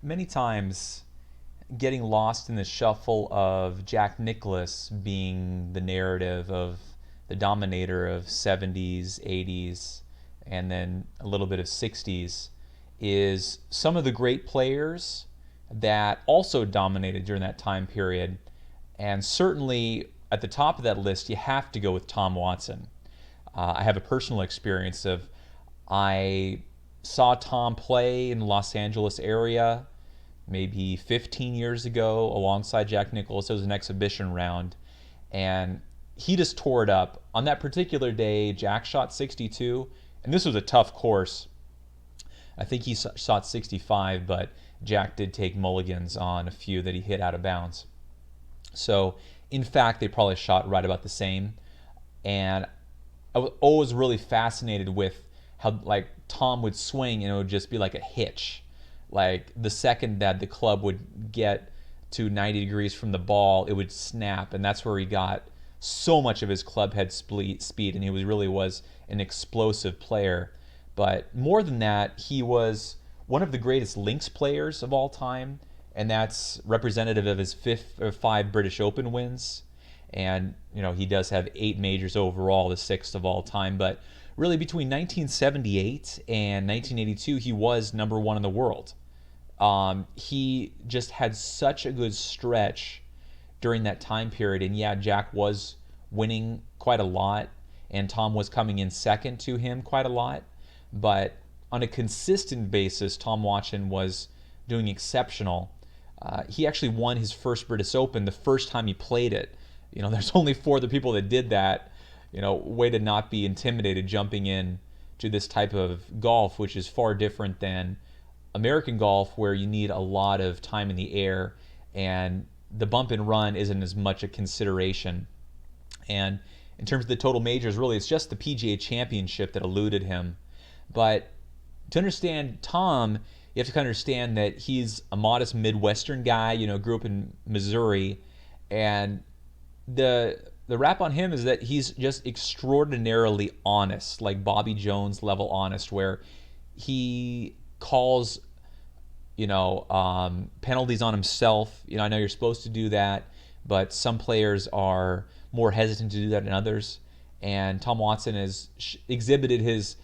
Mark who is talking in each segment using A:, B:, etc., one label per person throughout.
A: many times getting lost in the shuffle of Jack Nicklaus being the narrative of the dominator of 70s, 80s, and then a little bit of 60s is some of the great players that also dominated during that time period. And certainly at the top of that list, you have to go with Tom Watson. I have a personal experience of I saw Tom play in the Los Angeles area maybe 15 years ago alongside Jack Nicklaus. It was an exhibition round, and he just tore it up. On that particular day, Jack shot 62, and this was a tough course. I think he shot 65, but Jack did take mulligans on a few that he hit out of bounds. So, in fact, they probably shot right about the same. And I was always really fascinated with how like Tom would swing and it would just be like a hitch. Like the second that the club would get to 90 degrees from the ball, it would snap, and that's where he got so much of his club head speed, and he really was an explosive player. But more than that, he was one of the greatest links players of all time, and that's representative of his five British Open wins. And he does have 8 majors overall, the 6th of all time. But really, between 1978 and 1982, he was number 1 in the world. He just had such a good stretch during that time period. And yeah, Jack was winning quite a lot, and Tom was coming in second to him quite a lot. But on a consistent basis, Tom Watson was doing exceptional. He actually won his first British Open the first time he played it. There's only 4 other people that did that. Way to not be intimidated jumping in to this type of golf, which is far different than American golf, where you need a lot of time in the air and the bump and run isn't as much a consideration. And in terms of the total majors, really it's just the PGA Championship that eluded him. But to understand Tom, you have to kind of understand that he's a modest Midwestern guy, grew up in Missouri, and the rap on him is that he's just extraordinarily honest, like Bobby Jones level honest, where he calls penalties on himself. I know you're supposed to do that, but some players are more hesitant to do that than others. And Tom Watson has exhibited his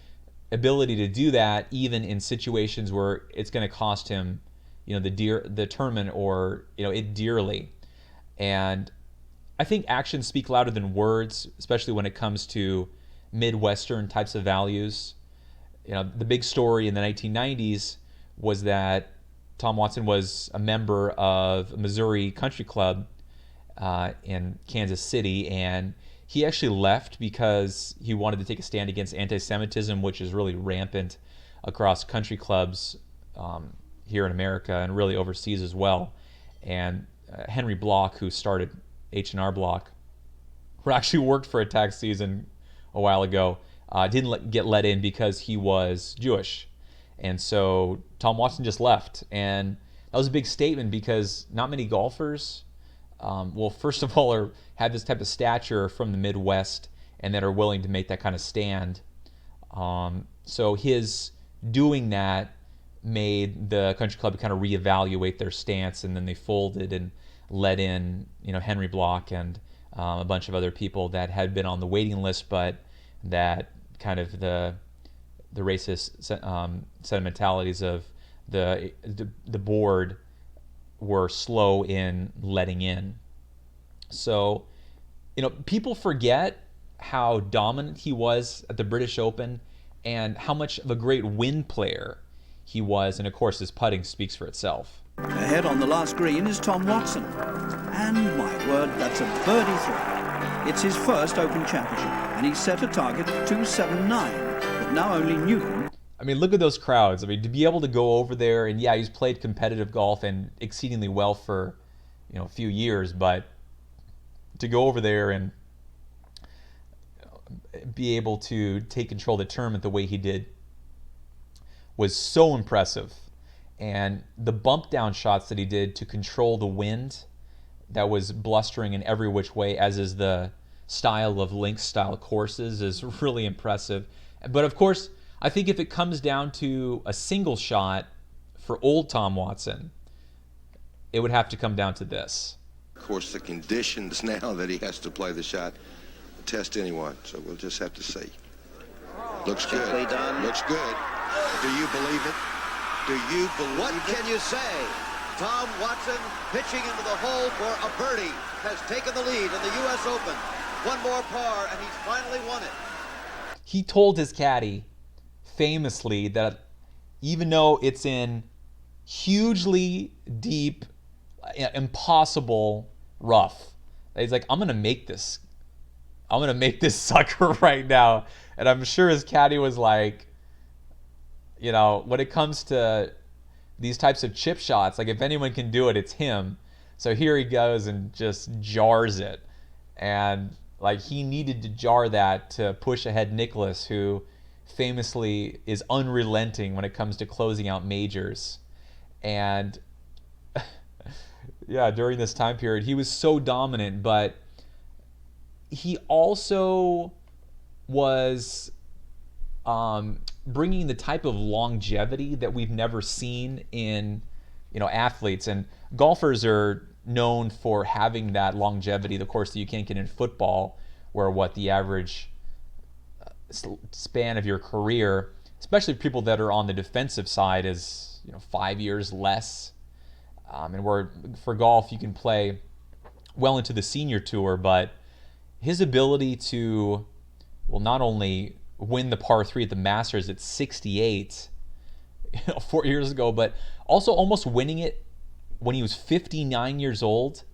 A: ability to do that even in situations where it's going to cost him, the tournament or it dearly. And I think actions speak louder than words, especially when it comes to Midwestern types of values. The big story in the 1990s was that Tom Watson was a member of Missouri Country Club in Kansas City, and he actually left because he wanted to take a stand against anti-Semitism, which is really rampant across country clubs here in America and really overseas as well. And Henry Block, who started H&R Block, who actually worked for a tax season a while ago, didn't get let in because he was Jewish. And so Tom Watson just left. And that was a big statement because not many golfers, first of all, have this type of stature from the Midwest and that are willing to make that kind of stand. So his doing that made the country club kind of reevaluate their stance, and then they folded and let in Henry Block and a bunch of other people that had been on the waiting list, but that kind of the racist sentimentalities of the board were slow in letting in. So people forget how dominant he was at the British Open and how much of a great win player he was, and of course his putting speaks for itself.
B: Ahead on the last green is Tom Watson. And my word, that's a birdie throw. It's his first Open Championship, and he's set a target of 279, but now only Newcomb.
A: I mean, look at those crowds. I mean, to be able to go over there, and yeah, he's played competitive golf and exceedingly well for, a few years, but to go over there and be able to take control of the tournament the way he did was so impressive. And the bump down shots that he did to control the wind that was blustering in every which way, as is the style of links style courses, is really impressive. But of course, I think if it comes down to a single shot for old Tom Watson, it would have to come down to this.
C: Of course, the conditions now that he has to play the shot test anyone, so we'll just have to see. Looks good.
D: Gently done.
C: Looks good. Do you believe it? Do you believe
D: What
C: it?
D: can you say? Tom Watson pitching into the hole for a birdie has taken the lead in the U.S. Open. One more par and he's finally won it.
A: He told his caddy famously that even though it's in hugely deep, impossible rough, he's like, I'm gonna make this sucker right now. And I'm sure his caddy was like, you know, when it comes to these types of chip shots, like if anyone can do it, it's him. So here he goes and just jars it. And like he needed to jar that to push ahead Nicklaus, who famously is unrelenting when it comes to closing out majors. And yeah, during this time period, he was so dominant, but he also was bringing the type of longevity that we've never seen in, you know, athletes. And golfers are known for having that longevity, of course, that you can't get in football, where what the average span of your career, especially people that are on the defensive side, is, you know, 5 years less. And where for golf you can play well into the senior tour, but his ability to, well, not only win the par 3 at the Masters at 68, 4 years ago, but also almost winning it when he was 59 years old.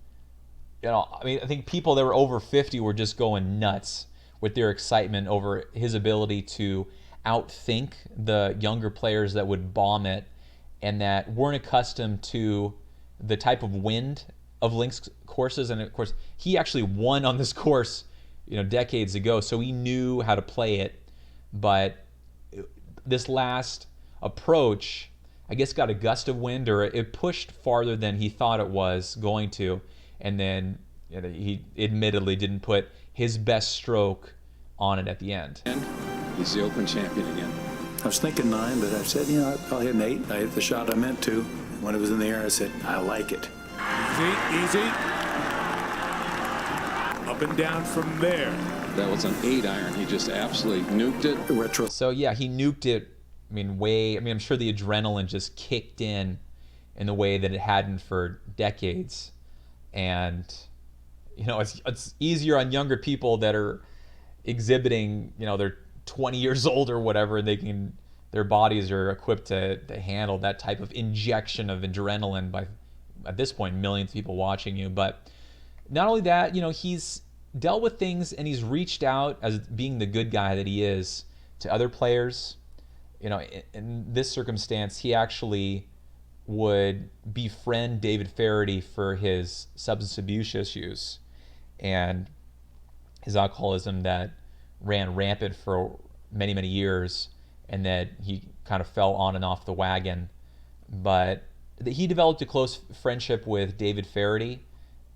A: You know, I mean, I think people that were over 50 were just going nuts with their excitement over his ability to outthink the younger players that would bomb it and that weren't accustomed to the type of wind of links courses. And of course, he actually won on this course, you know, decades ago, so he knew how to play it. But this last approach, I guess, got a gust of wind, or it pushed farther than he thought it was going to, and then, you know, he admittedly didn't put his best stroke on it at the end.
E: And he's the Open champion again.
F: I was thinking 9, but I said, you know, I'll hit an 8. I hit the shot I meant to. When it was in the air, I said, I like it.
G: Easy. Up and down from there.
E: That was an 8 iron. He just absolutely nuked it.
F: Retro.
A: So yeah, he nuked it. I mean, I'm sure the adrenaline just kicked in the way that it hadn't for decades. And, you know, it's easier on younger people that are exhibiting, you know, they're 20 years old or whatever, their bodies are equipped to handle that type of injection of adrenaline by, at this point, millions of people watching you. But not only that, you know, he's dealt with things and he's reached out, as being the good guy that he is, to other players. You know, in this circumstance, he actually would befriend David Faraday for his substance abuse issues and his alcoholism that ran rampant for many, many years, and that he kind of fell on and off the wagon. But he developed a close friendship with David Faraday,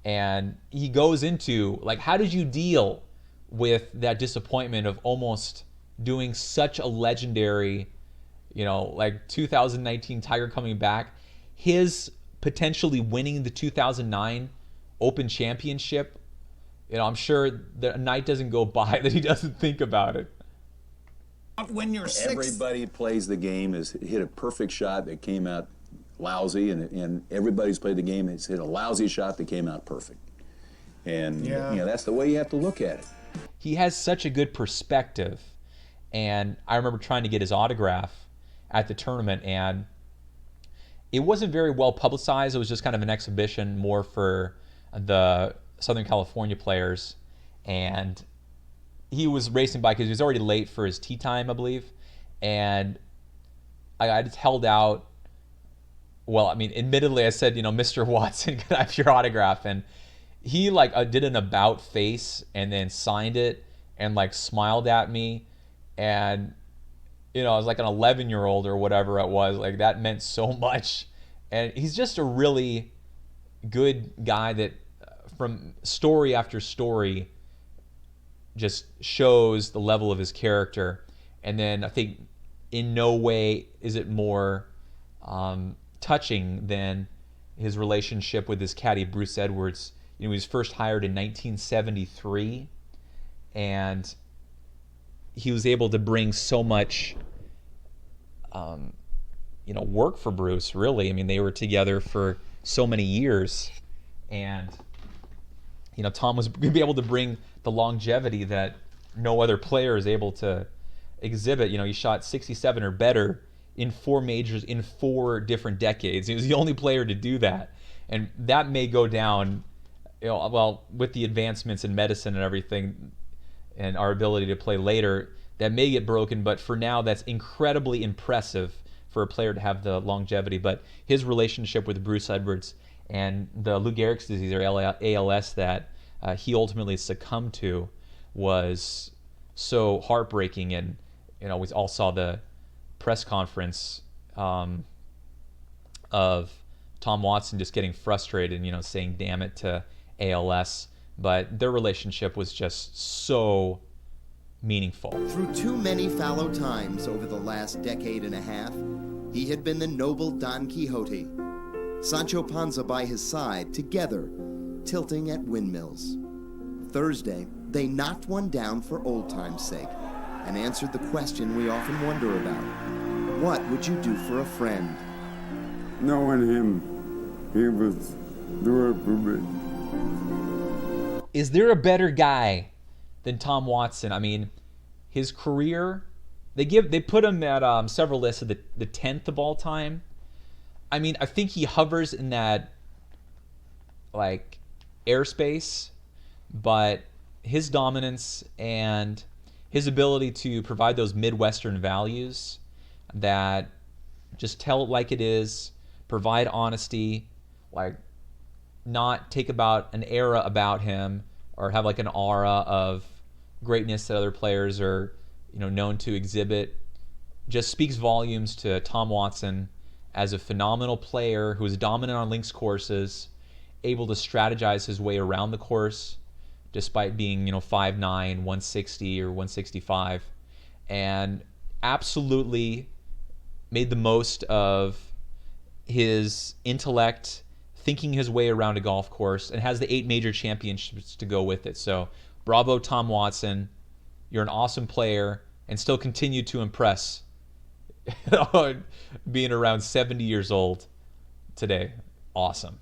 A: and he goes into, like, how did you deal with that disappointment of almost doing such a legendary, you know, like 2019 Tiger coming back, his potentially winning the 2009 Open Championship? You know, I'm sure that a night doesn't go by that he doesn't think about it.
G: When you're 6.
F: Everybody plays the game, has hit a perfect shot that came out lousy, and everybody's played the game has hit a lousy shot that came out perfect. And,
G: Yeah.
F: you know, that's the way you have to look at it.
A: He has such a good perspective. And I remember trying to get his autograph at the tournament, and it wasn't very well publicized. It was just kind of an exhibition more for the Southern California players. And he was racing by because he was already late for his tee time, I believe. And I just held out. Well, I mean, admittedly, I said, you know, Mr. Watson, can I have your autograph? And he, like, did an about face and then signed it and, like, smiled at me. And, you know, I was like an 11-year-old or whatever it was. Like, that meant so much. And he's just a really good guy that, from story after story, just shows the level of his character. And then I think in no way is it more touching than his relationship with his caddy Bruce Edwards. He was first hired in 1973, and he was able to bring so much work for Bruce, really. I mean, they were together for so many years, and Tom was going to be able to bring the longevity that no other player is able to exhibit. He shot 67 or better in 4 majors in 4 different decades. He was the only player to do that, and that may go down, with the advancements in medicine and everything, and our ability to play later, that may get broken. But for now, that's incredibly impressive for a player to have the longevity. But his relationship with Bruce Edwards and the Lou Gehrig's disease, or ALS, that he ultimately succumbed to was so heartbreaking. And we all saw the press conference of Tom Watson just getting frustrated, saying "damn it" to ALS. But their relationship was just so meaningful.
H: Through too many fallow times over the last decade and a half, he had been the noble Don Quixote. Sancho Panza by his side, together, tilting at windmills. Thursday, they knocked one down for old time's sake and answered the question we often wonder about. What would you do for a friend?
I: Knowing him, he was doing it for me.
A: Is there a better guy than Tom Watson? I mean, his career, they put him at several lists of the 10th of all time. I mean, I think he hovers in that airspace, but his dominance and his ability to provide those Midwestern values that just tell it like it is, provide honesty, not take about an era about him or have an aura of greatness that other players are known to exhibit, just speaks volumes to Tom Watson as a phenomenal player who is dominant on links courses, able to strategize his way around the course despite being 5'9", 160 or 165, and absolutely made the most of his intellect, thinking his way around a golf course, and has the 8 major championships to go with it. So bravo, Tom Watson. You're an awesome player and still continue to impress being around 70 years old today. Awesome.